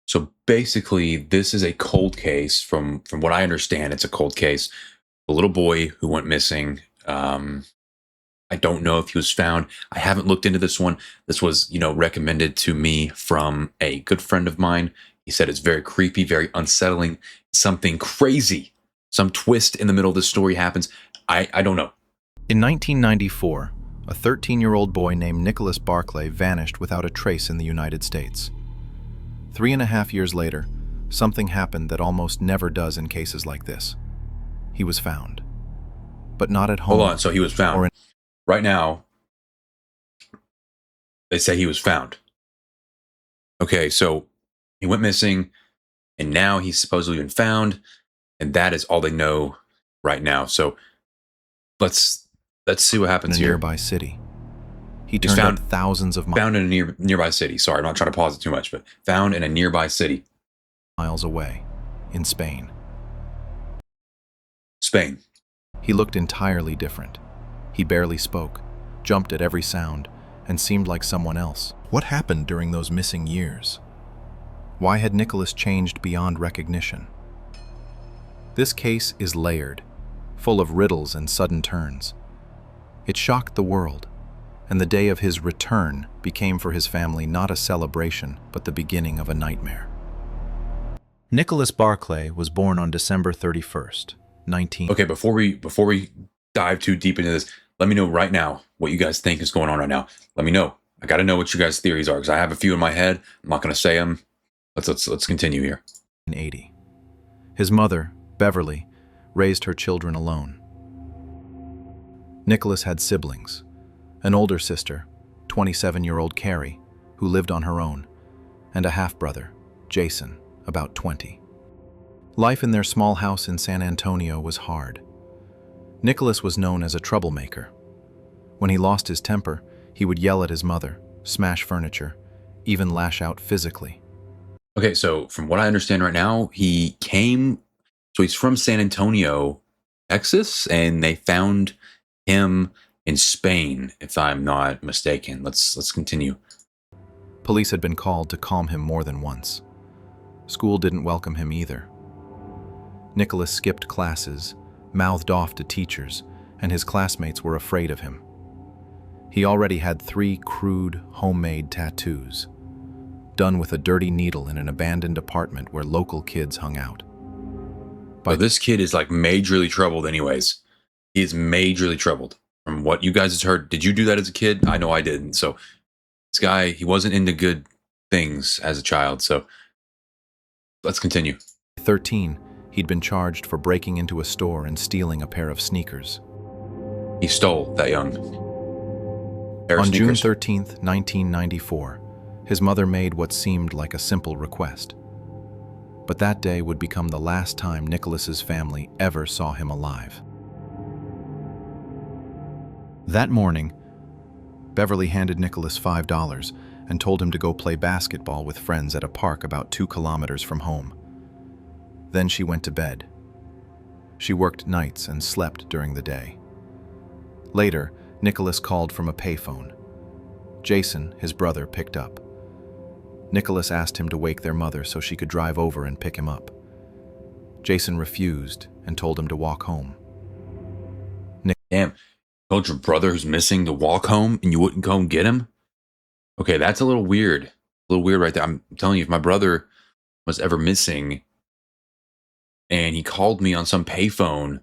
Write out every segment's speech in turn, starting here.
So basically, this is a cold case. From what I understand, it's a cold case. A little boy who went missing. I don't know if he was found. I haven't looked into this one. This was, recommended to me from a good friend of mine. He said it's very creepy, very unsettling. Something crazy, some twist in the middle of the story happens. I don't know. In 1994, a 13-year-old boy named Nicolas Barclay vanished without a trace in the United States. 3.5 years later, something happened that almost never does in cases like this. He was found. But not at home. Hold on, so he was found. Right now, they say he was found. Okay, so he went missing, and now he's supposedly been found, and that is all they know right now. So let's see what happens in a here. Nearby city. He turned up thousands of miles. Found in a nearby city. Sorry, I'm not trying to pause it too much, but found in a nearby city. Miles away, in Spain. Spain. He looked entirely different. He barely spoke, jumped at every sound, and seemed like someone else. What happened during those missing years? Why had Nicolas changed beyond recognition? This case is layered, full of riddles and sudden turns. It shocked the world, and the day of his return became for his family not a celebration, but the beginning of a nightmare. Nicolas Barclay was born on December 31st, 19... Okay, before we dive too deep into this, let me know right now what you guys think is going on right now. Let me know. I got to know what you guys' theories are, because I have a few in my head. I'm not going to say them. Let's continue here. 1980. His mother, Beverly, raised her children alone. Nicolas had siblings, an older sister, 27-year-old Carrie, who lived on her own, and a half-brother, Jason, about 20. Life in their small house in San Antonio was hard. Nicolas was known as a troublemaker. When he lost his temper, he would yell at his mother, smash furniture, even lash out physically. Okay, so from what I understand right now, he's from San Antonio, Texas, and they found him in Spain, if I'm not mistaken. Let's continue. Police had been called to calm him more than once. School didn't welcome him either. Nicolas skipped classes, mouthed off to teachers, and his classmates were afraid of him. He already had 3 crude, homemade tattoos, done with a dirty needle in an abandoned apartment where local kids hung out. But this kid is like majorly troubled anyways. He is majorly troubled. From what you guys have heard, did you do that as a kid? I know I didn't. So this guy, he wasn't into good things as a child. So let's continue. 13, he'd been charged for breaking into a store and stealing a pair of sneakers. He stole that young pair of On June sneakers. 13th, 1994, his mother made what seemed like a simple request. But that day would become the last time Nicolas's family ever saw him alive. That morning, Beverly handed Nicolas $5 and told him to go play basketball with friends at a park about 2 kilometers from home. Then she went to bed. She worked nights and slept during the day. Later, Nicolas called from a payphone. Jason, his brother, picked up. Nicolas asked him to wake their mother so she could drive over and pick him up. Jason refused and told him to walk home. Damn, told your brother who's missing to walk home and you wouldn't go and get him? Okay, that's a little weird. A little weird right there. I'm telling you, if my brother was ever missing and he called me on some payphone,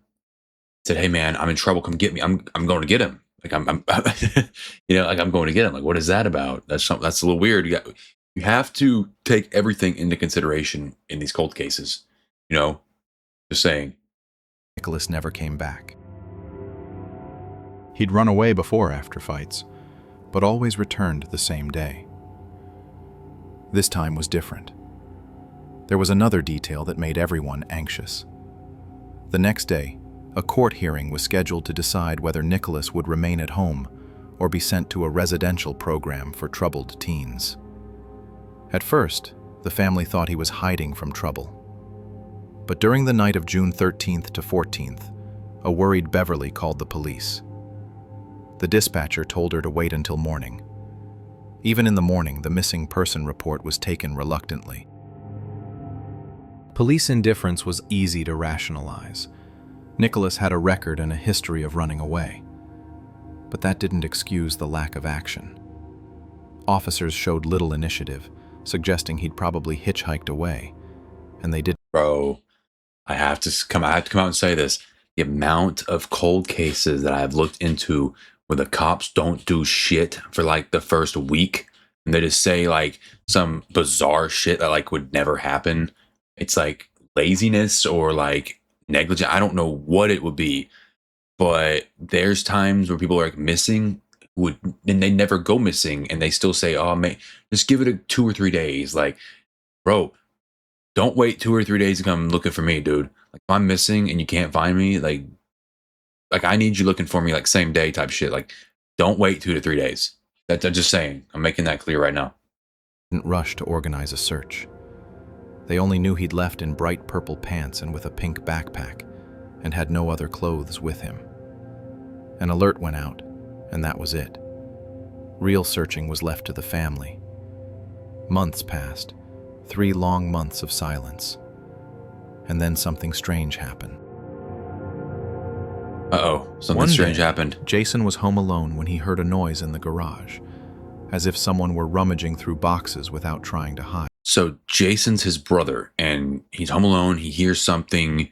said, "Hey man, I'm in trouble, come get me." I'm going to get him. Like I'm I'm going to get him. Like, what is that about? That's a little weird. You have to take everything into consideration in these cold cases. Just saying. Nicolas never came back. He'd run away before after fights, but always returned the same day. This time was different. There was another detail that made everyone anxious. The next day, a court hearing was scheduled to decide whether Nicolas would remain at home or be sent to a residential program for troubled teens. At first, the family thought he was hiding from trouble. But during the night of June 13th to 14th, a worried Beverly called the police. The dispatcher told her to wait until morning. Even in the morning, the missing person report was taken reluctantly. Police indifference was easy to rationalize. Nicholas had a record and a history of running away. But that didn't excuse the lack of action. Officers showed little initiative, suggesting he'd probably hitchhiked away, and they did. Bro, I have to come out and say this. The amount of cold cases that I've looked into where the cops don't do shit for like the first week, and they just say like some bizarre shit that like would never happen. It's like laziness or like negligent. I don't know what it would be, but there's times where people are like missing and they never go missing, and they still say, "Oh man, just give it 2 or 3 days." Like, bro, don't wait 2 or 3 days to come looking for me, dude. Like, if I'm missing and you can't find me, like I need you looking for me like same day type shit. Like, don't wait 2 to 3 days. I'm just saying. I'm making that clear right now. Didn't rush to organize a search. They only knew he'd left in bright purple pants and with a pink backpack, and had no other clothes with him. An alert went out, and that was it. Real searching was left to the family. Months passed, 3 long months of silence. And then something strange happened. Uh-oh, something One strange day, happened. Jason was home alone when he heard a noise in the garage, as if someone were rummaging through boxes without trying to hide. So Jason's his brother, and he's home alone. He hears something.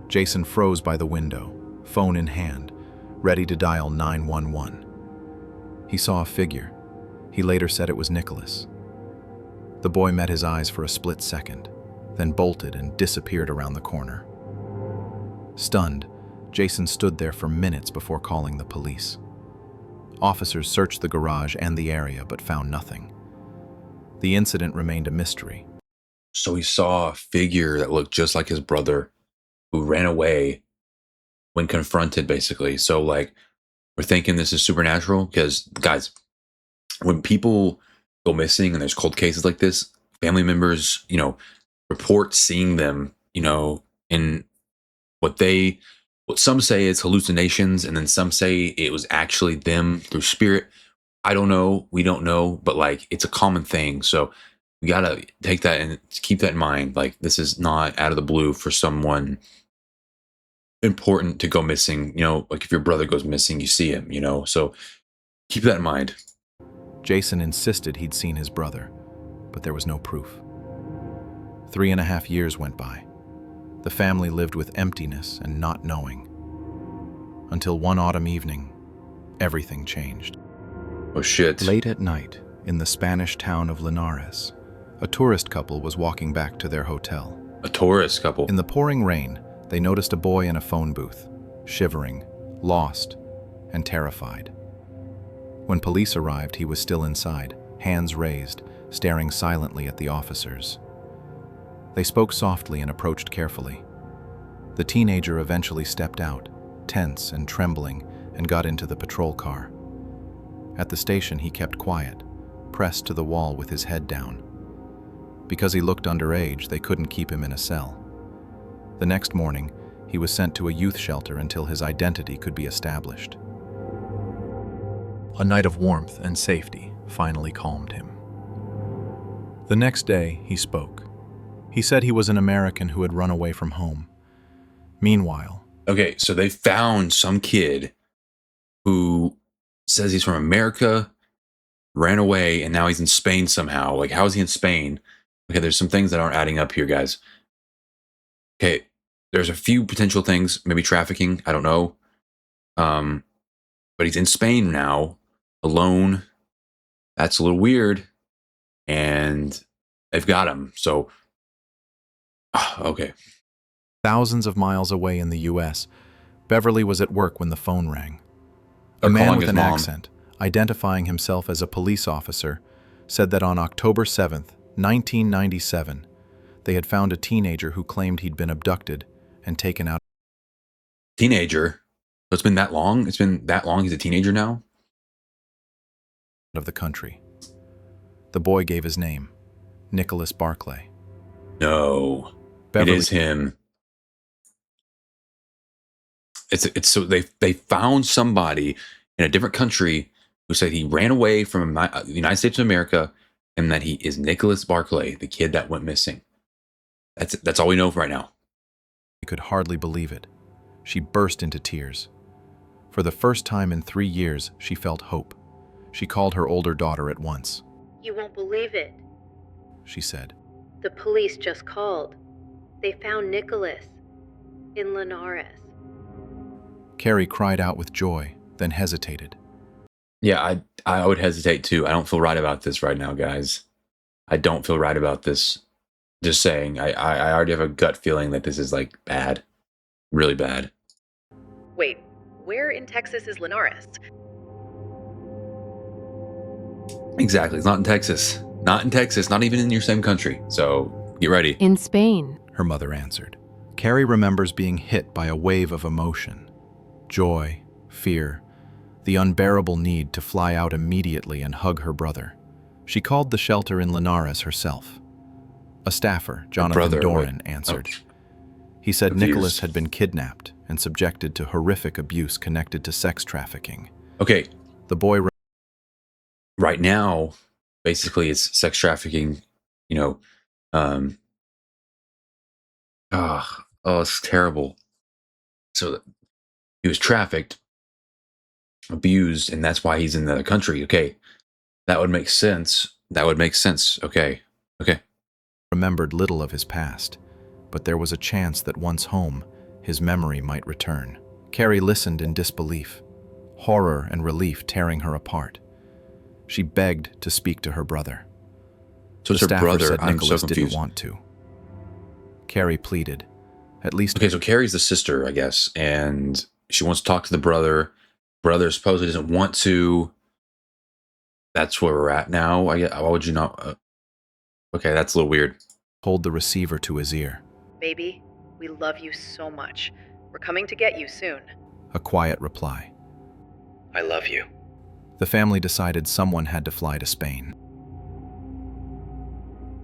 Jason froze by the window, phone in hand, ready to dial 911. He saw a figure. He later said it was Nicholas. The boy met his eyes for a split second, then bolted and disappeared around the corner. Stunned, Jason stood there for minutes before calling the police. Officers searched the garage and the area but found nothing. The incident remained a mystery. So he saw a figure that looked just like his brother who ran away when confronted, basically. So, like, we're thinking this is supernatural because, guys, when people go missing and there's cold cases like this, family members, report seeing them, in what some say is hallucinations, and then some say it was actually them through spirit. I don't know. We don't know, but like, it's a common thing. So we gotta take that and keep that in mind. Like, this is not out of the blue for someone important to go missing. Like if your brother goes missing, you see him. So keep that in mind. Jason insisted he'd seen his brother, but there was no proof. 3.5 years went by. The family lived with emptiness and not knowing. Until one autumn evening, everything changed. Oh shit. Late at night, in the Spanish town of Linares, a tourist couple was walking back to their hotel. A tourist couple. In the pouring rain, they noticed a boy in a phone booth, shivering, lost, and terrified. When police arrived, he was still inside, hands raised, staring silently at the officers. They spoke softly and approached carefully. The teenager eventually stepped out, tense and trembling, and got into the patrol car. At the station, he kept quiet, pressed to the wall with his head down. Because he looked underage, they couldn't keep him in a cell. The next morning, he was sent to a youth shelter until his identity could be established. A night of warmth and safety finally calmed him. The next day, he spoke. He said he was an American who had run away from home. Meanwhile, Okay, so they found some kid who says he's from America, ran away, and now he's in Spain somehow. Like, how is he in Spain? Okay, there's some things that aren't adding up here, guys. Okay, there's a few potential things, maybe trafficking, I don't know. But he's in Spain now, alone. That's a little weird. And they've got him, so okay. thousands of miles away in the U.S., Beverly was at work when the phone rang. A They're man calling with his an mom. accent, identifying himself as a police officer, said that on October 7th, 1997, they had found a teenager who claimed he'd been abducted and taken out Teenager. So it's been that long? It's been that long? He's a teenager now? of the country. The boy gave his name, Nicolas Barclay. No. Beverly, It is him. It's so they found somebody in a different country who said he ran away from the United States of America, and that he is Nicolas Barclay, the kid that went missing. That's all we know right now. She could hardly believe it. She burst into tears. For the first time in 3 years, she felt hope. She called her older daughter at once. "You won't believe it. She said, The police just called. They found Nicholas in Linares." Carrie cried out with joy, then hesitated. Yeah, I would hesitate too. I don't feel right about this right now, guys. I don't feel right about this. Just saying, I already have a gut feeling that this is like bad, really bad. Wait, where in Texas is Linares? Exactly. It's not in Texas. Not in Texas. Not even in your same country. So get ready. In Spain. Her mother answered. Carrie remembers being hit by a wave of emotion. Joy, fear, the unbearable need to fly out immediately and hug her brother. She called the shelter in Linares herself. A staffer, Jonathan Doran, answered. He said Nicholas had been kidnapped and subjected to horrific abuse connected to sex trafficking. Okay. The boy... Right now, basically, it's sex trafficking, you know. It's terrible. So he was trafficked, abused, and that's why he's in the country. Okay. That would make sense. That would make sense. Okay. Remembered little of his past, but there was a chance that once home, his memory might return. Carrie listened in disbelief, horror and relief tearing her apart. She begged to speak to her brother. So it's her staffer brother. said I'm Nicholas so didn't confused. want to. Carrie pleaded. At least... Okay, so Carrie's the sister, I guess, and she wants to talk to the brother. Brother supposedly doesn't want to. That's where we're at now. Why would you not? Okay, that's a little weird. Hold the receiver to his ear. Baby, we love you so much. We're coming to get you soon. A quiet reply. I love you. The family decided someone had to fly to Spain.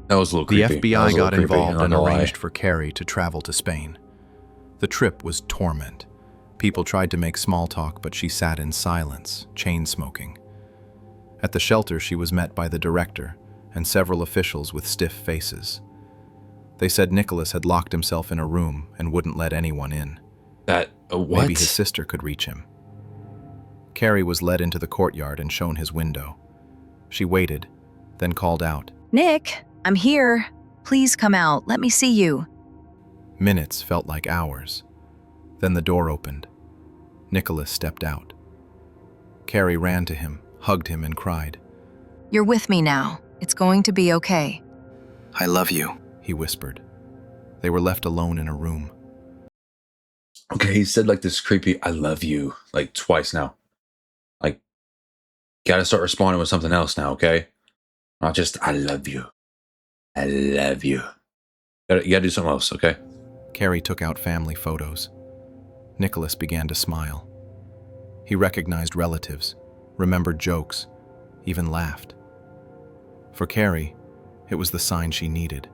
That was a little The creepy. FBI got That was a little creepy, involved not and gonna lie. arranged for Carrie to travel to Spain. The trip was torment. People tried to make small talk, but she sat in silence, chain smoking. At the shelter, she was met by the director and several officials with stiff faces. They said Nicholas had locked himself in a room and wouldn't let anyone in. What? Maybe his sister could reach him. Carrie was led into the courtyard and shown his window. She waited, then called out. Nick, I'm here. Please come out. Let me see you. Minutes felt like hours. Then the door opened. Nicholas stepped out. Carrie ran to him, hugged him, and cried. You're with me now. It's going to be okay. I love you. He whispered. They were left alone in a room. Okay, he said like this creepy, I love you, like twice now. Like, gotta start responding with something else now, okay? Not just, I love you. I love you. You gotta do something else, okay? Carrie took out family photos. Nicholas began to smile. He recognized relatives, remembered jokes, even laughed. For Carrie, it was the sign she needed.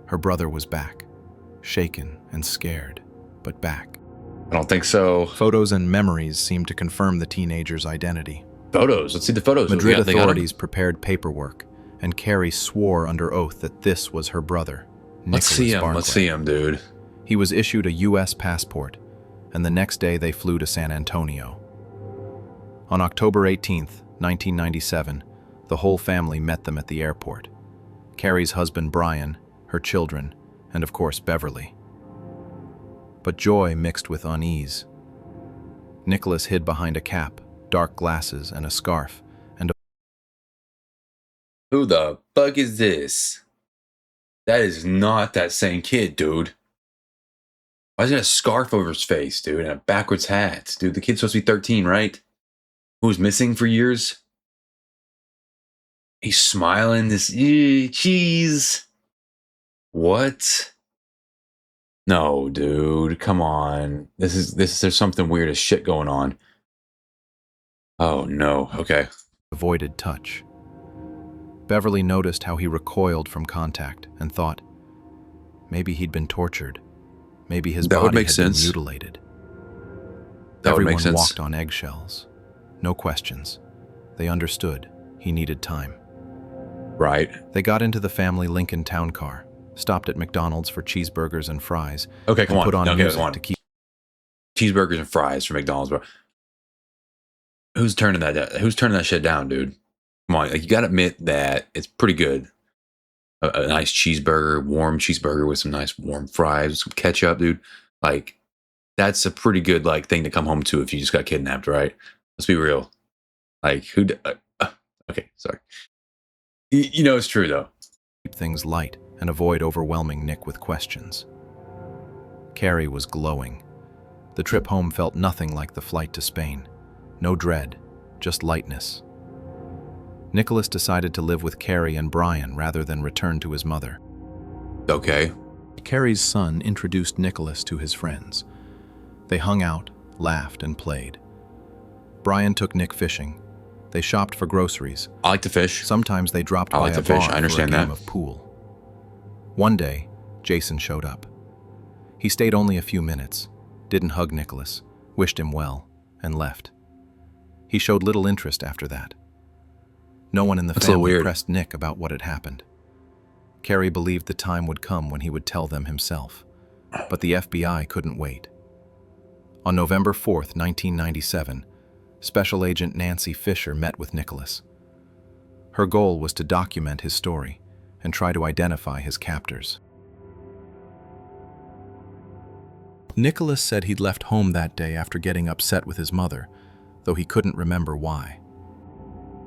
Her brother was back, shaken and scared, but back. I don't think so. Photos and memories seemed to confirm the teenager's identity. Photos. Let's see the photos. Madrid They got 'em? authorities prepared paperwork, and Carrie swore under oath that this was her brother, Let's see Nicolas him. Barclay. Let's see him, dude. He was issued a U.S. passport, and the next day they flew to San Antonio. On October 18th, 1997, the whole family met them at the airport. Carrie's husband Brian, her children, and of course Beverly. But joy mixed with unease. Nicholas hid behind a cap, dark glasses, and a scarf, and Who the fuck is this? That is not that same kid, dude. Why is he got a scarf over his face, dude, and a backwards hat? Dude, the kid's supposed to be 13, right? Who was missing for years? He's smiling, this cheese. What? No, dude, come on. There's something weird as shit going on. Oh no, okay. avoided touch. Beverly noticed how he recoiled from contact and thought, maybe he'd been tortured. Maybe his That would body make had sense. been mutilated. That would Everyone make sense. walked on eggshells. No questions. They understood. He needed time. Right. They got into the family Lincoln town car, stopped at McDonald's for cheeseburgers and fries, Okay, come and on. put on Okay, music come on. to keep... Cheeseburgers and fries from McDonald's, bro. Who's turning that shit down, dude? Come on, like, you gotta admit that it's pretty good. A nice cheeseburger, warm cheeseburger with some nice warm fries, some ketchup, dude. Like, that's a pretty good like thing to come home to if you just got kidnapped, right? Let's be real. Like, okay, sorry. You know it's true though. things light and avoid overwhelming Nick with questions. Carrie was glowing. The trip home felt nothing like the flight to Spain. No dread, just lightness. Nicholas decided to live with Carrie and Brian rather than return to his mother. Okay. Carrie's son introduced Nicholas to his friends. They hung out, laughed, and played. Brian took Nick fishing. They shopped for groceries. I like to fish. Sometimes they dropped I by like a to fish. bar I understand for a game that. of pool. One day, Jason showed up. He stayed only a few minutes, didn't hug Nicholas, wished him well, and left. He showed little interest after that. No one in the That's a little family weird. pressed Nick about what had happened. Carrie believed the time would come when he would tell them himself, but the FBI couldn't wait. On November 4th, 1997, Special Agent Nancy Fisher met with Nicholas. Her goal was to document his story and try to identify his captors. Nicholas said he'd left home that day after getting upset with his mother, though he couldn't remember why.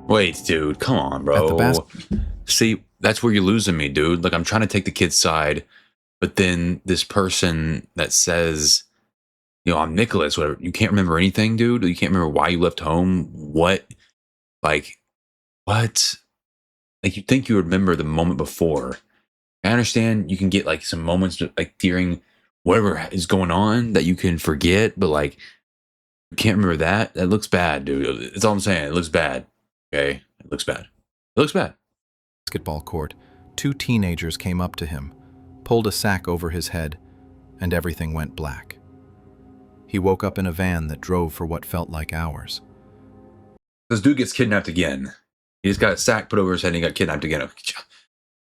Wait, dude, come on, bro. At the bas- See, that's where you're losing me, dude. Like, I'm trying to take the kid's side, but then this person that says, I'm Nicholas, whatever, you can't remember anything, dude? You can't remember why you left home? What? Like, what? Like, you'd think you would remember the moment before. I understand you can get, like, some moments, like, during whatever is going on that you can forget, but, like, you can't remember that? That looks bad, dude. That's all I'm saying. It looks bad. Okay? It looks bad. It looks bad. Basketball court, two teenagers came up to him, pulled a sack over his head, and everything went black. He woke up in a van that drove for what felt like hours. This dude gets kidnapped again. He just got a sack put over his head and he got kidnapped again.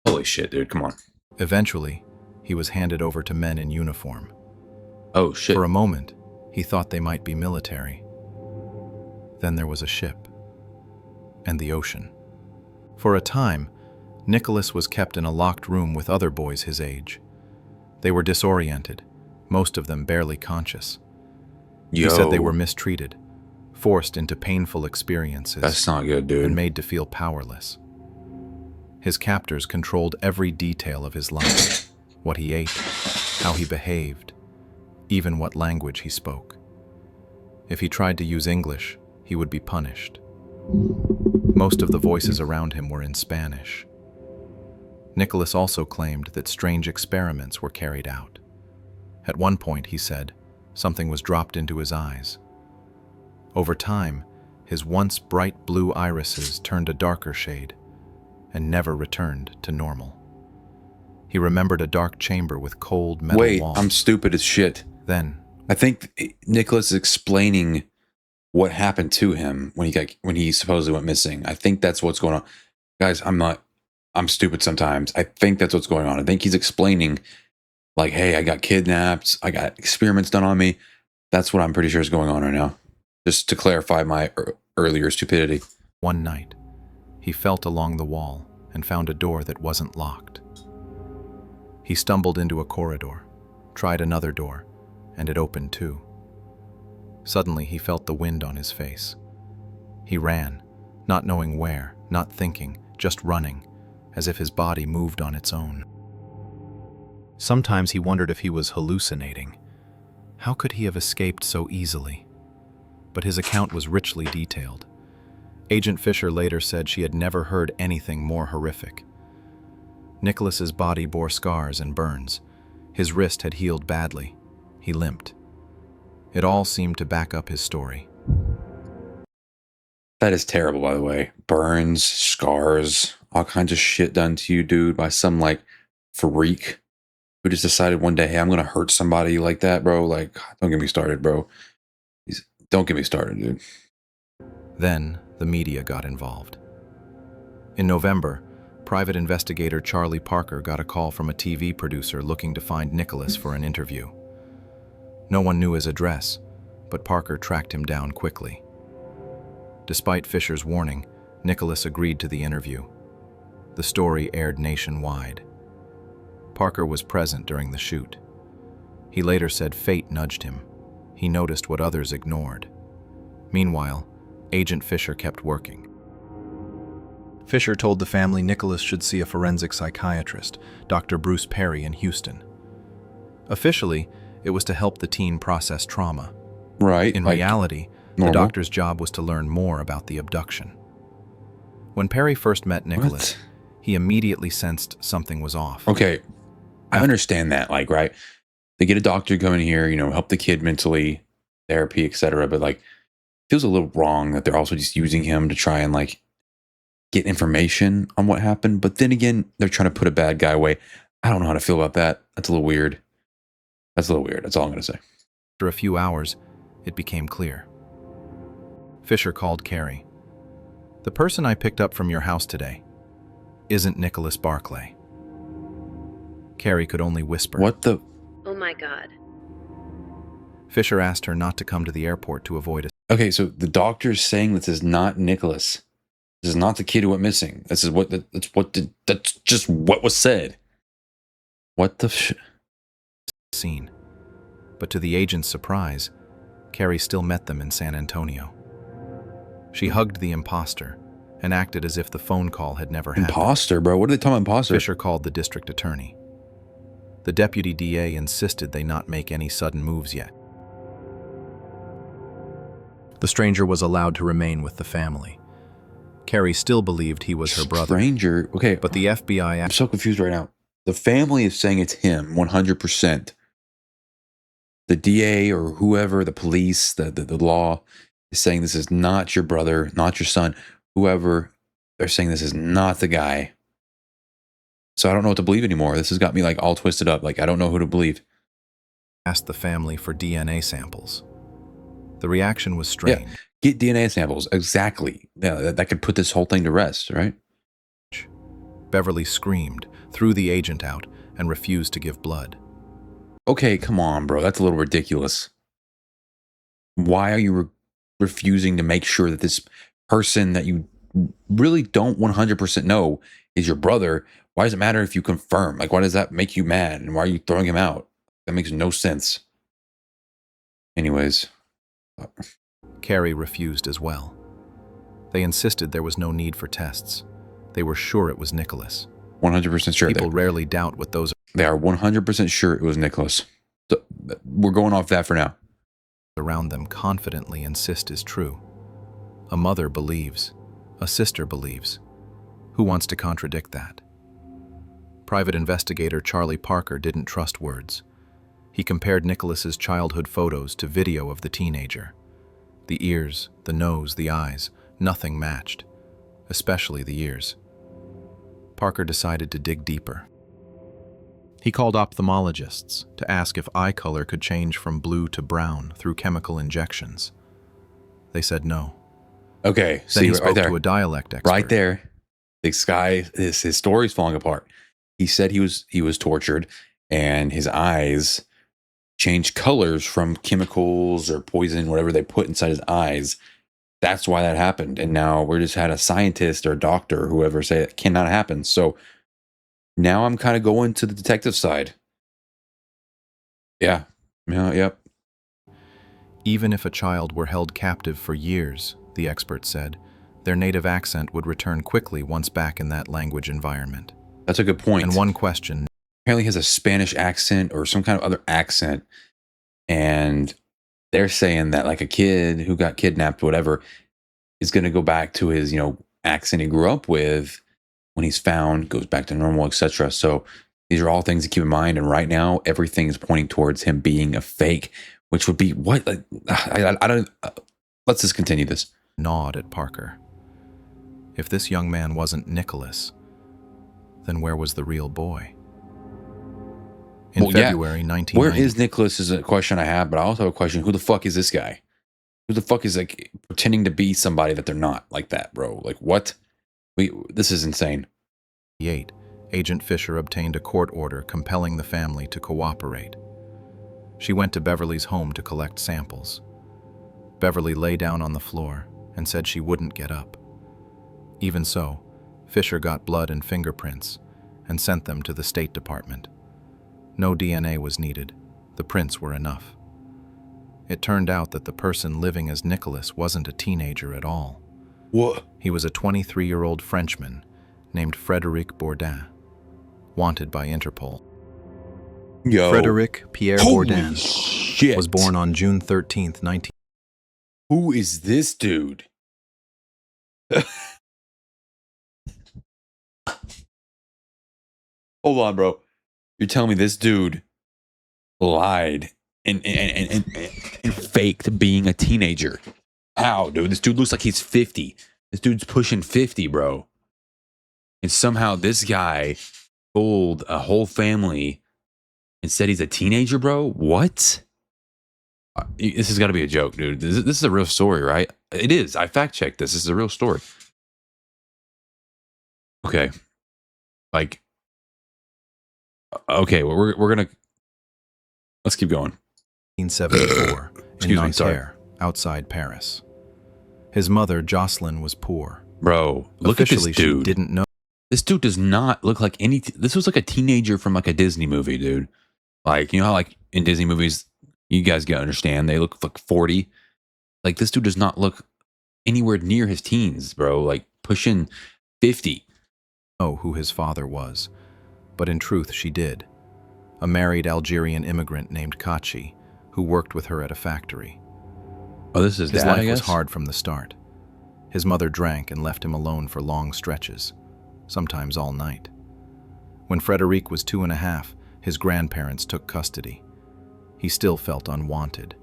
Holy shit, dude. Come on. Eventually, he was handed over to men in uniform. Oh, shit. For a moment, he thought they might be military. Then there was a ship. And the ocean. For a time, Nicholas was kept in a locked room with other boys his age. They were disoriented, most of them barely conscious. He said they were mistreated, forced into painful experiences, That's not good, dude. and made to feel powerless. His captors controlled every detail of his life, what he ate, how he behaved, even what language he spoke. If he tried to use English, he would be punished. Most of the voices around him were in Spanish. Nicholas also claimed that strange experiments were carried out. At one point, he said, something was dropped into his eyes. Over time, his once bright blue irises turned a darker shade and never returned to normal. He remembered a dark chamber with cold metal walls. I'm stupid as shit. Then, I think Nicholas is explaining what happened to him when he supposedly went missing. I think that's what's going on. Guys, I'm stupid sometimes. I think that's what's going on. I think he's explaining, like, hey, I got kidnapped. I got experiments done on me. That's what I'm pretty sure is going on right now. Just to clarify my earlier stupidity. one night, he felt along the wall and found a door that wasn't locked. He stumbled into a corridor, tried another door, and it opened too. Suddenly, he felt the wind on his face. He ran, not knowing where, not thinking, just running, as if his body moved on its own. Sometimes he wondered if he was hallucinating. How could he have escaped so easily? But his account was richly detailed. Agent Fisher later said she had never heard anything more horrific. Nicholas's body bore scars and burns. His wrist had healed badly. He limped. It all seemed to back up his story. That is terrible, by the way. Burns, scars, all kinds of shit done to you, dude, by some, like, freak who just decided one day, hey, I'm going to hurt somebody like that, bro. Like, don't get me started, bro. Don't get me started, dude. Then, the media got involved. In November, Private investigator Charlie Parker got a call from a TV producer looking to find Nicholas for an interview. No one knew his address, but Parker tracked him down quickly. Despite Fisher's warning, Nicholas agreed to the interview. The story aired nationwide. Parker was present during the shoot. He later said fate nudged him. He noticed what others ignored. Meanwhile, Agent Fisher kept working. Fisher told the family Nicholas should see a forensic psychiatrist, Dr. Bruce Perry in Houston. Officially, it was to help the teen process trauma. Right. In reality, the doctor's job was to learn more about the abduction. When Perry first met Nicholas, he immediately sensed something was off. Okay, I understand that, like, right? They get a doctor to come in here, help the kid mentally, therapy, etc. But like, feels a little wrong that they're also just using him to try and like get information on what happened. But then again, they're trying to put a bad guy away. I don't know how to feel about that. That's a little weird. That's a little weird. That's all I'm going to say. After a few hours, it became clear. Fisher called Carrie. "The person I picked up from your house today isn't Nicolas Barclay." Carrie could only whisper. What the? Oh my God. Fisher asked her not to come to the airport to avoid a... Okay, so the doctor's saying this is not Nicholas. This is not the kid who went missing. This is that's just what was said. What the scene. But to the agent's surprise, Carrie still met them in San Antonio. She hugged the imposter and acted as if the phone call had never happened. Imposter, bro? What are they talking about, imposter? Fisher called the district attorney. The deputy DA insisted they not make any sudden moves yet. The stranger was allowed to remain with the family. Carrie still believed he was her brother. Stranger? Okay. But the FBI... I'm so confused right now. The family is saying it's him, 100%. The DA or whoever, the police, the law is saying this is not your brother, not your son, whoever. They're saying this is not the guy. So I don't know what to believe anymore. This has got me like all twisted up. Like I don't know who to believe. Asked the family for DNA samples. The reaction was strange. Yeah, get DNA samples. Exactly. Yeah, that could put this whole thing to rest, right? Beverly screamed, threw the agent out, and refused to give blood. Okay, come on, bro. That's a little ridiculous. Why are you refusing to make sure that this person that you really don't 100% know is your brother? Why does it matter if you confirm? Like, why does that make you mad? And why are you throwing him out? That makes no sense. Anyways. Carrie refused as well. They insisted there was no need for tests. They were sure it was Nicholas. 100% sure. People rarely doubt what those... They are 100% sure it was Nicholas. So we're going off that for now. Around them confidently insist is true. A mother believes. A sister believes. Who wants to contradict that? Private investigator Charlie Parker didn't trust words. He compared Nicholas's childhood photos to video of the teenager. The ears, the nose, the eyes, nothing matched, especially the ears. Parker decided to dig deeper. He called ophthalmologists to ask if eye color could change from blue to brown through chemical injections. They said no. Okay, Then he see, spoke right there. to a dialect expert. Right there. This guy, his story's falling apart. He said he was tortured and his eyes changed colors from chemicals or poison, whatever they put inside his eyes. That's why that happened. And now we just had a scientist or a doctor or whoever say it cannot happen. So now I'm kind of going to the detective side. Yeah. Yep. Even if a child were held captive for years, the expert said, their native accent would return quickly once back in that language environment. That's a good point. And one question... Apparently has a Spanish accent or some kind of other accent. And they're saying that like a kid who got kidnapped, whatever, is going to go back to his, accent he grew up with when he's found, goes back to normal, etc. So these are all things to keep in mind. And right now, everything is pointing towards him being a fake, which would be what? Like, I don't. Let's just continue this. Gnawed at Parker. If this young man wasn't Nicholas, then where was the real boy? In February 1990. Where is Nicholas is a question I have, but I also have a question. Who the fuck is this guy? Who the fuck is like pretending to be somebody that they're not like that, bro? Like what? This is insane. Agent Fisher obtained a court order compelling the family to cooperate. She went to Beverly's home to collect samples. Beverly lay down on the floor and said she wouldn't get up. Even so, Fisher got blood and fingerprints and sent them to the State Department. No DNA was needed. The prints were enough. It turned out that the person living as Nicolas wasn't a teenager at all. What? He was a 23-year-old Frenchman named Frédéric Bourdin, wanted by Interpol. Yo. Frédéric Pierre Holy Bourdin shit. was born on June 13th, 19... Who is this dude? Hold on, bro. You're telling me this dude lied and faked being a teenager? How, dude? This dude looks like he's 50. This dude's pushing 50, bro. And somehow this guy fooled a whole family and said he's a teenager, bro? What? This has got to be a joke, dude. This is a real story, right? It is. I fact-checked this. This is a real story. Okay. Like, okay, well, we're going to... Let's keep going. 1974 in Excuse me, sorry. Nanterre, outside Paris. His mother, Jocelyn, was poor. Bro, look at this Officially, dude. she didn't know. This dude does not look like any... This was like a teenager from like a Disney movie, dude. Like, you know how like in Disney movies, you guys gotta understand, they look like 40. Like, this dude does not look anywhere near his teens, bro. Like, pushing 50. Know who his father was, but in truth she did. A married Algerian immigrant named Kachi, who worked with her at a factory. Oh, this is His dad, I life guess? was hard from the start. His mother drank and left him alone for long stretches, sometimes all night. When Frédéric was 2.5, his grandparents took custody. He still felt unwanted.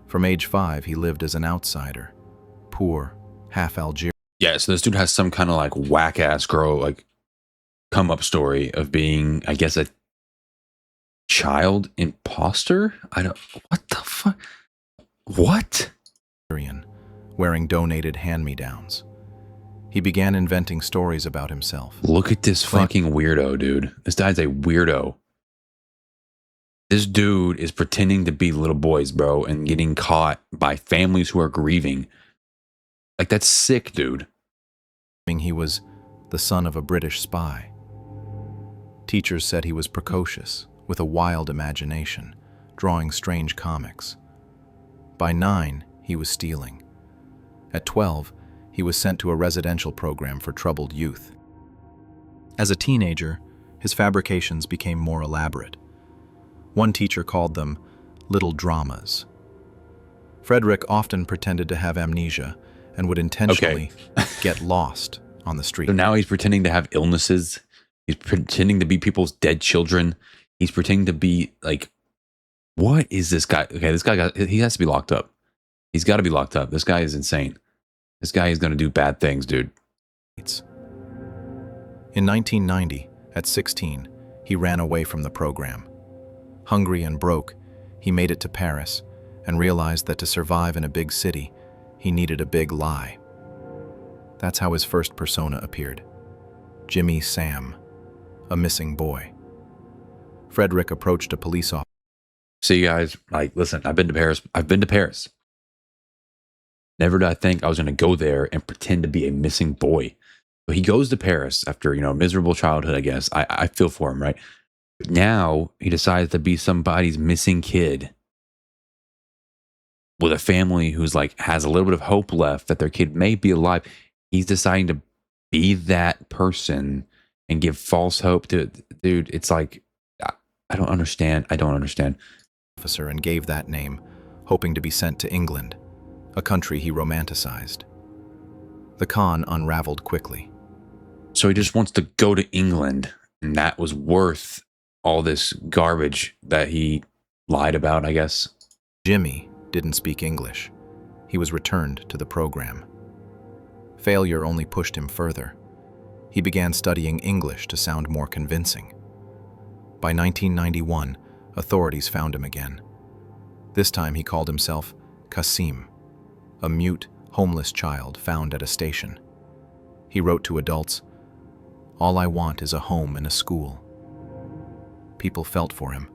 From age 5, he lived as an outsider, poor, half Algerian. Yeah, so this dude has some kind of like whack-ass girl, like, come-up story of being, I guess, a child imposter? I don't... What the fuck? What? Wearing donated hand-me-downs. He began inventing stories about himself. Look at this fucking weirdo, dude. This guy's a weirdo. This dude is pretending to be little boys, bro, and getting caught by families who are grieving. Like, that's sick, dude. He was the son of a British spy. Teachers said he was precocious, with a wild imagination, drawing strange comics. By 9, he was stealing. At 12, he was sent to a residential program for troubled youth. As a teenager, his fabrications became more elaborate. One teacher called them little dramas. Frédéric often pretended to have amnesia and would intentionally get lost on the street. So now he's pretending to have illnesses. He's pretending to be people's dead children. He's pretending to be like, what is this guy? Okay, this guy he has to be locked up. He's got to be locked up. This guy is insane. This guy is going to do bad things, dude. In 1990, at 16, he ran away from the program. Hungry and broke, he made it to Paris and realized that to survive in a big city, he needed a big lie. That's how his first persona appeared. Jimmy Sam, a missing boy. Frédéric approached a police officer. See, guys, like, listen, I've been to Paris. I've been to Paris. Never did I think I was going to go there and pretend to be a missing boy. But he goes to Paris after, you know, a miserable childhood, I guess. I feel for him, right? But now he decides to be somebody's missing kid with a family who's like, has a little bit of hope left that their kid may be alive. He's deciding to be that person and give false hope to, dude, it's like, I don't understand. I don't understand. Officer and gave that name, hoping to be sent to England, a country he romanticized. The con unraveled quickly. So he just wants to go to England, and that was worth all this garbage that he lied about, I guess. Jimmy didn't speak English. He was returned to the program. Failure only pushed him further. He began studying English to sound more convincing. By 1991, authorities found him again. This time he called himself Kasim, a mute, homeless child found at a station. He wrote to adults, All I want is a home and a school. People felt for him,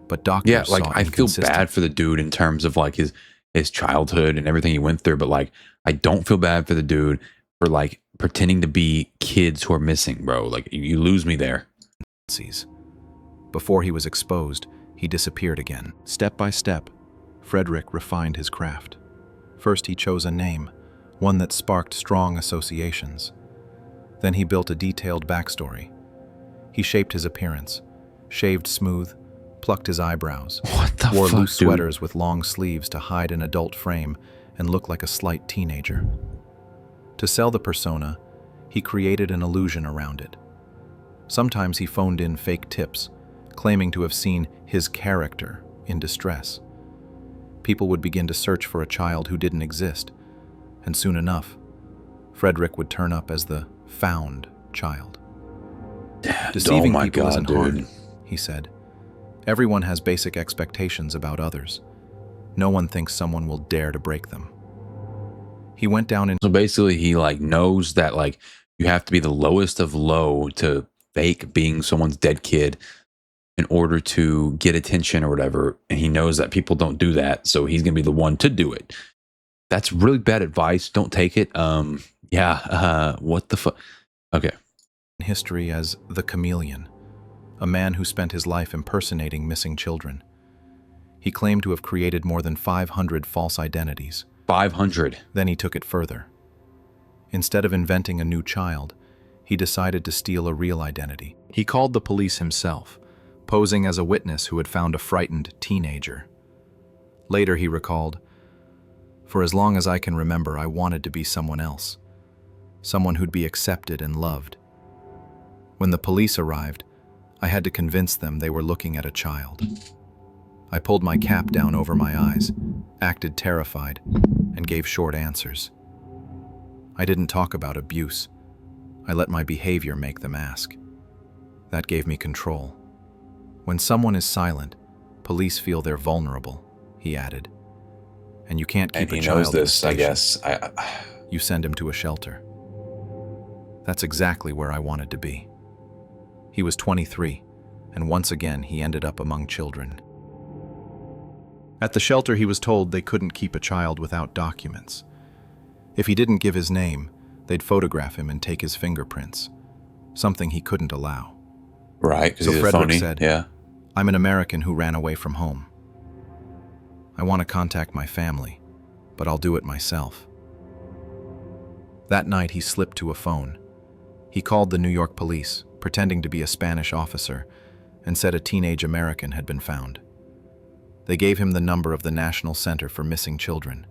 but doctors Yeah, like saw I feel inconsistent. bad for the dude in terms of like his childhood and everything he went through, but like I don't feel bad for the dude for like pretending to be kids who are missing, bro. Like you lose me there. Before he was exposed, he disappeared again. Step by step, Frederick refined his craft. First, he chose a name, one that sparked strong associations. Then he built a detailed backstory. He shaped his appearance, shaved smooth, plucked his eyebrows, What the wore fuck, loose dude? sweaters with long sleeves to hide an adult frame and look like a slight teenager. To sell the persona, he created an illusion around it. Sometimes he phoned in fake tips, claiming to have seen his character in distress. People would begin to search for a child who didn't exist, and soon enough, Frederick would turn up as the found child. Deceiving my people God, isn't dude. hard, he said. Everyone has basic expectations about others. No one thinks someone will dare to break them. He went down in So basically, he like knows that like you have to be the lowest of low to fake being someone's dead kid in order to get attention or whatever. And he knows that people don't do that, so he's gonna be the one to do it. That's really bad advice. Don't take it. What the fuck? Okay. history as the chameleon, a man who spent his life impersonating missing children. He claimed to have created more than 500 false identities. 500. Then he took it further. Instead of inventing a new child, he decided to steal a real identity. He called the police himself, posing as a witness who had found a frightened teenager. Later he recalled, "For as long as I can remember, I wanted to be someone else, someone who'd be accepted and loved. When the police arrived, I had to convince them they were looking at a child. I pulled my cap down over my eyes, acted terrified, and gave short answers. I didn't talk about abuse. I let my behavior make them ask. That gave me control. When someone is silent, police feel they're vulnerable," he added. "And you can't keep And he a child knows in a this, I station. guess. You send him to a shelter." That's exactly where I wanted to be. He was 23, and once again he ended up among children. At the shelter, he was told they couldn't keep a child without documents. If he didn't give his name, they'd photograph him and take his fingerprints, something he couldn't allow. Right, because So he's a Frederick phony. said, Yeah. "I'm an American who ran away from home. I want to contact my family, but I'll do it myself." That night, he slipped to a phone. He called the New York police, pretending to be a Spanish officer, and said a teenage American had been found. They gave him the number of the National Center for Missing Children.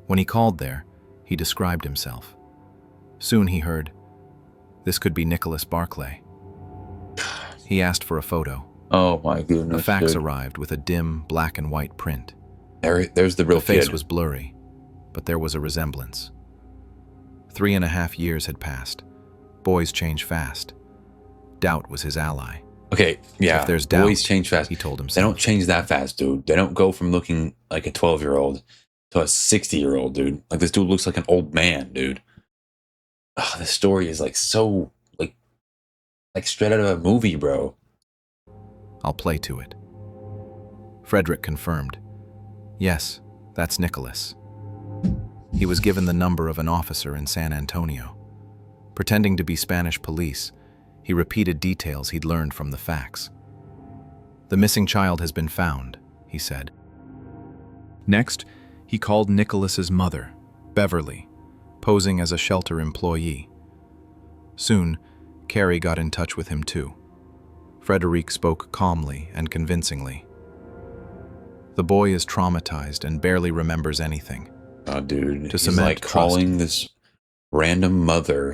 When he called there, he described himself. Soon he heard, "This could be Nicolas Barclay." He asked for a photo. Oh my goodness. The fax dude. arrived with a dim black and white print. There's the real The face kid. was blurry, but there was a resemblance. 3.5 years had passed. Boys change fast. Doubt was his ally. Okay, yeah. If there's doubt, boys change fast. he told They himself. don't change that fast, dude. They don't go from looking like a 12-year-old to a 60-year-old, dude. Like this dude looks like an old man, dude. Ugh, this story is like so like straight out of a movie, bro. "I'll play to it." Frederick confirmed. "Yes, that's Nicholas." He was given the number of an officer in San Antonio. Pretending to be Spanish police, he repeated details he'd learned from the fax. "The missing child has been found," he said. Next, he called Nicholas's mother, Beverly, posing as a shelter employee. Soon, Carrie got in touch with him too. Frederic spoke calmly and convincingly. "The boy is traumatized and barely remembers anything. Oh, dude. To He's cement like trust. calling this random mother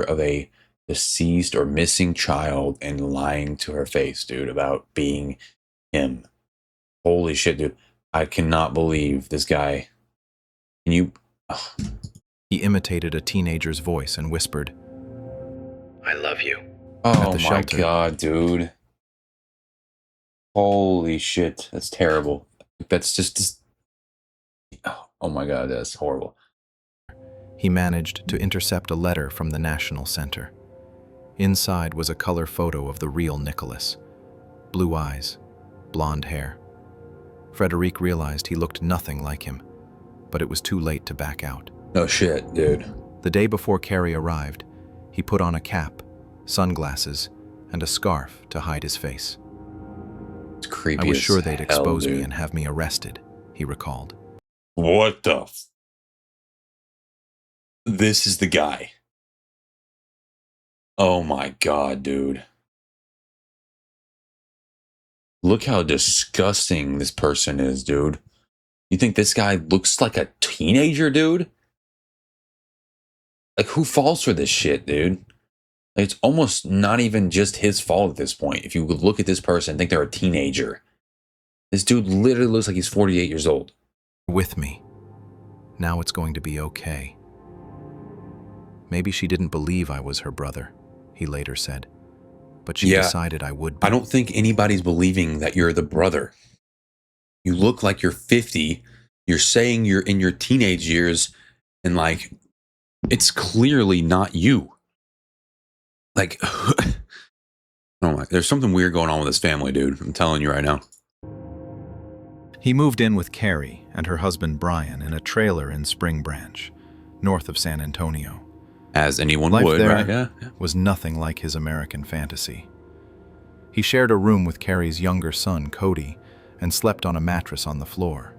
of a deceased or missing child and lying to her face, dude, about being him. Holy shit, dude. I cannot believe this guy. Can you... ugh. He imitated a teenager's voice and whispered, I love you. Oh the my shelter. God, dude. Holy shit. That's terrible. That's just... oh my God, that's horrible. he managed to intercept a letter from the National Center. Inside was a color photo of the real Nicolas. Blue eyes, blonde hair. Frederic realized he looked nothing like him, but it was too late to back out. No shit, dude. The day before Carrie arrived, he put on a cap, sunglasses, and a scarf to hide his face. It's creepy. I was as sure they'd hell, expose me dude. and have me arrested, he recalled. What the This is the guy. Oh my god, dude. Look how disgusting this person is, dude. You think this guy looks like a teenager, dude? Like, who falls for this shit, dude? Like, it's almost not even just his fault at this point. If you look at this person and think they're a teenager. This dude literally looks like he's 48 years old. With me. Now it's going to be okay. Maybe she didn't believe I was her brother, he later said. But she decided I would be. I don't think anybody's believing that you're the brother. You look like you're 50. You're saying you're in your teenage years, and like, it's clearly not you. Like, oh my, there's something weird going on with this family, dude. I'm telling you right now. He moved in with Carrie and her husband Brian in a trailer in Spring Branch, north of San Antonio. As anyone Life would, there right? Yeah. was nothing like his American fantasy. He shared a room with Carrie's younger son, Cody, and slept on a mattress on the floor.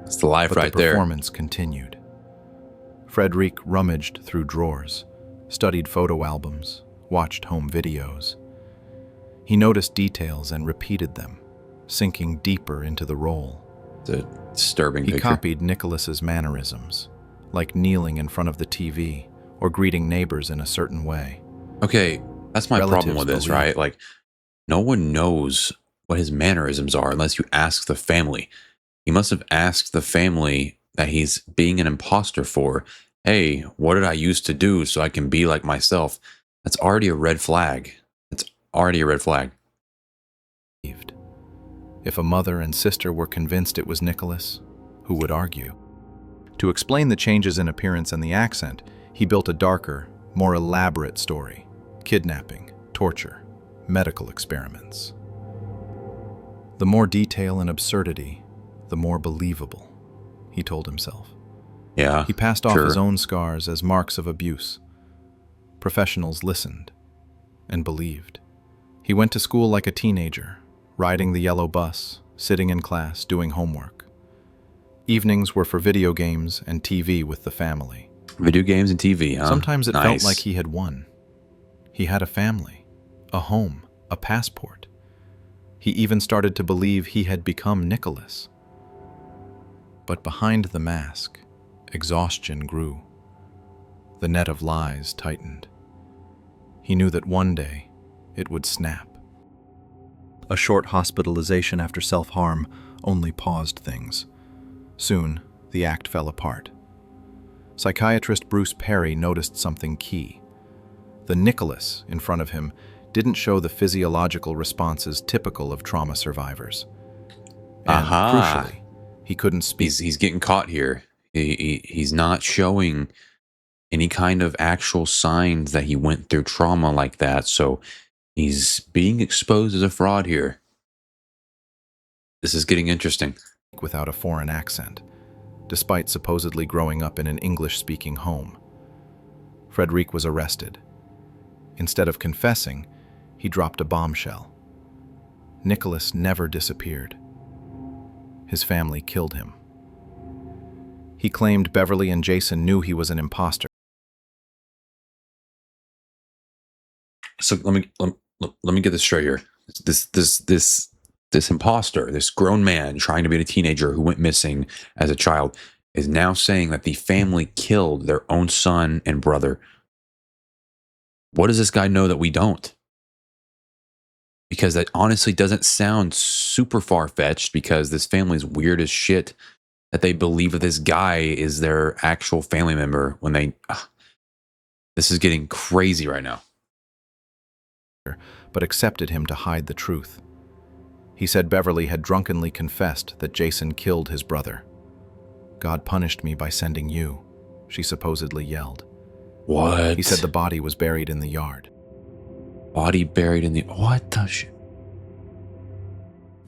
It's the life But right the there. performance continued. Frederic rummaged through drawers, studied photo albums, watched home videos. He noticed details and repeated them, sinking deeper into the role. It's a disturbing He picture. copied Nicholas's mannerisms, like kneeling in front of the TV or greeting neighbors in a certain way. Okay, that's my problem Relatives with this, believe- right? Like, no one knows what his mannerisms are unless you ask the family. He must have asked the family that he's being an imposter for, hey, what did I used to do so I can be like myself? That's already a red flag. It's already a red flag. If a mother and sister were convinced it was Nicholas, who would argue? To explain the changes in appearance and the accent, he built a darker, more elaborate story: kidnapping, torture, medical experiments. The more detail and absurdity, the more believable, he told himself. Yeah. He passed off sure. his own scars as marks of abuse. Professionals listened and believed. He went to school like a teenager, riding the yellow bus, sitting in class, doing homework. Evenings were for video games and TV with the family. Video games and TV, huh? Sometimes it felt Nice. like he had won. He had a family, a home, a passport. He even started to believe he had become Nicholas. But behind the mask, exhaustion grew. The net of lies tightened. He knew that one day it would snap. A short hospitalization after self-harm only paused things. Soon, the act fell apart. Psychiatrist Bruce Perry noticed something key. The Nicholas in front of him didn't show the physiological responses typical of trauma survivors. And crucially, he couldn't speak. He's getting caught here. He's not showing any kind of actual signs that he went through trauma like that. So he's being exposed as a fraud here. This is getting interesting. Without a foreign accent, despite supposedly growing up in an English-speaking home. Frederic was arrested. Instead of confessing, he dropped a bombshell. Nicholas never disappeared. His family killed him. He claimed Beverly and Jason knew he was an imposter. So let me get this straight here. This imposter, this grown man trying to be a teenager who went missing as a child, is now saying that the family killed their own son and brother. What does this guy know that we don't? Because that honestly doesn't sound super far-fetched, because this family's weird as shit that they believe that this guy is their actual family member when they... this is getting crazy right now. But accepted him to hide the truth. He said Beverly had drunkenly confessed that Jason killed his brother. God punished me by sending you, she supposedly yelled. What? He said the body was buried in the yard. Body buried in the... What the shit?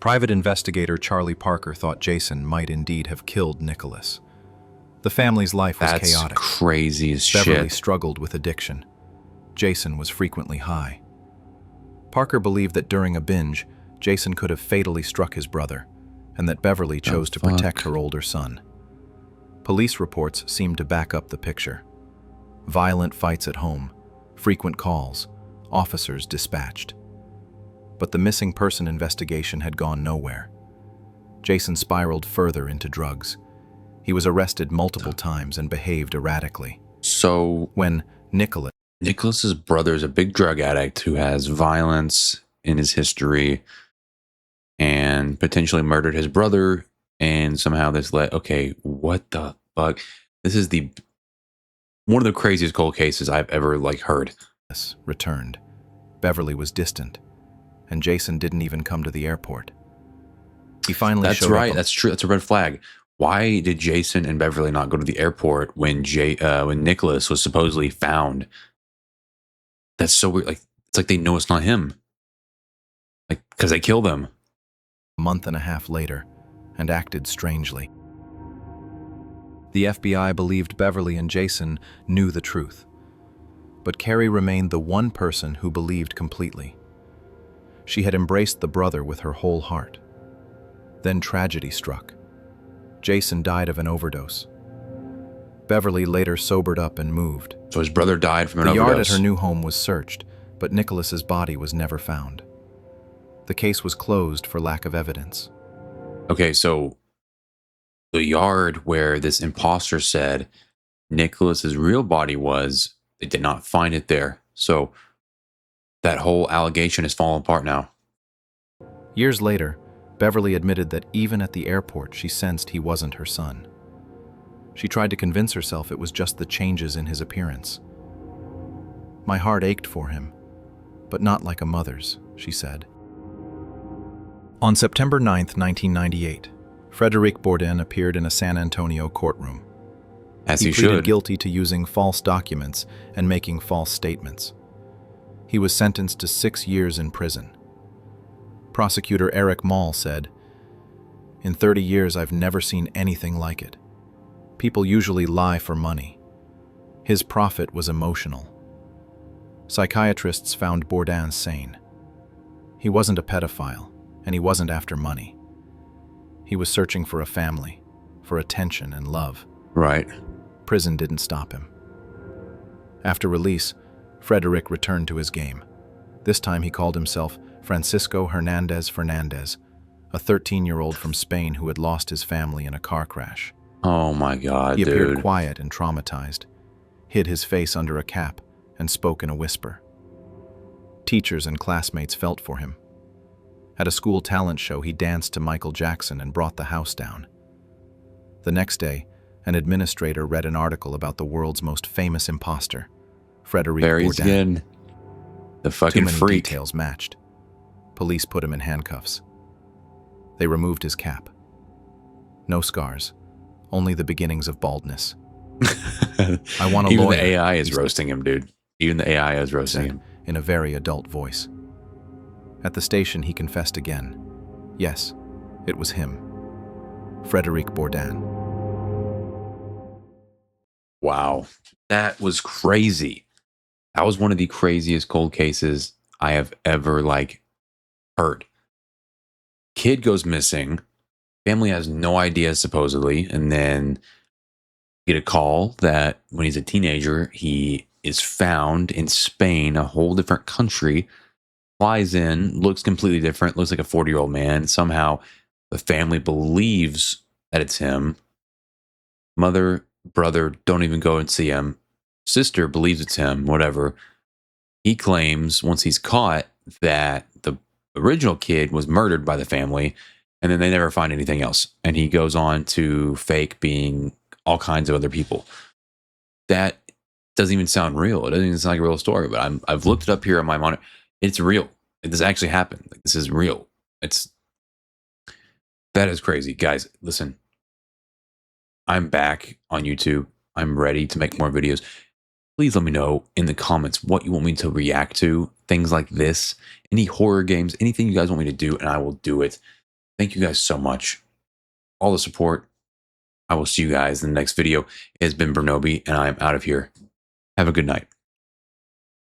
Private investigator Charlie Parker thought Jason might indeed have killed Nicholas. The family's life was That's chaotic. crazy as Beverly shit. struggled with addiction. Jason was frequently high. Parker believed that during a binge, Jason could have fatally struck his brother, and that Beverly chose to protect her older son. Police reports seemed to back up the picture. Violent fights at home, frequent calls, officers dispatched. But the missing person investigation had gone nowhere. Jason spiraled further into drugs. He was arrested multiple times and behaved erratically. So When Nicholas's brother is a big drug addict who has violence in his history and potentially murdered his brother, and somehow this led... Okay, what the fuck? This is one of the craziest cold cases I've ever heard. Nicholas returned, Beverly was distant, and Jason didn't even come to the airport. He finally That's showed right. up. That's true. That's a red flag. Why did Jason and Beverly not go to the airport when Nicholas was supposedly found? That's so weird. It's like they know it's not him. Because they killed him. A month and a half later, and acted strangely. The FBI believed Beverly and Jason knew the truth, but Carrie remained the one person who believed completely. She had embraced the brother with her whole heart. Then tragedy struck. Jason died of an overdose. Beverly later sobered up and moved. So his brother died from an The overdose. yard at her new home was searched, but Nicholas's body was never found. The case was closed for lack of evidence. Okay, so the yard where this imposter said Nicholas's real body was, they did not find it there. So that whole allegation has fallen apart now. Years later, Beverly admitted that even at the airport she sensed he wasn't her son. She tried to convince herself it was just the changes in his appearance. "My heart ached for him, but not like a mother's," she said. On September 9, 1998, Frederic Bourdin appeared in a San Antonio courtroom. As He he pleaded should. guilty to using false documents and making false statements. He was sentenced to 6 years in prison. Prosecutor Eric Mall said, "In 30 years, I've never seen anything like it. People usually lie for money. His profit was emotional." Psychiatrists found Bourdin sane. He wasn't a pedophile, and he wasn't after money. He was searching for a family, for attention and love. Right. Prison didn't stop him. After release, Frederic returned to his game. This time he called himself Francisco Hernandez Fernandez, a 13-year-old from Spain who had lost his family in a car crash. Oh my God, He appeared dude. quiet and traumatized, hid his face under a cap, and spoke in a whisper. Teachers and classmates felt for him. At a school talent show, he danced to Michael Jackson and brought the house down. The next day, an administrator read an article about the world's most famous imposter, Frederic There he's Bourdin. again. The Too fucking many freak. details matched. Police put him in handcuffs. They removed his cap. No scars, only the beginnings of baldness. "I want a Even lawyer," the AI is he roasting him, dude. Even the AI is roasting said him. in a very adult voice. At the station, he confessed again. Yes, it was him, Frederic Bourdin. Wow. That was crazy. That was one of the craziest cold cases I have ever heard. Kid goes missing. Family has no idea supposedly, and then get a call that when he's a teenager, he is found in Spain, a whole different country. Flies in, looks completely different, looks like a 40-year-old man. Somehow the family believes that it's him. Mother, brother don't even go and see him. Sister believes it's him, whatever. He claims once he's caught that the original kid was murdered by the family, and then they never find anything else. And he goes on to fake being all kinds of other people. That doesn't even sound real. It doesn't even sound like a real story, but I've looked it up here on my monitor. It's real. This actually happened. This is real. That is crazy. Guys, listen. I'm back on YouTube. I'm ready to make more videos. Please let me know in the comments what you want me to react to, things like this, any horror games, anything you guys want me to do, and I will do it. Thank you guys so much. All the support. I will see you guys in the next video. It has been Bernobi, and I am out of here. Have a good night.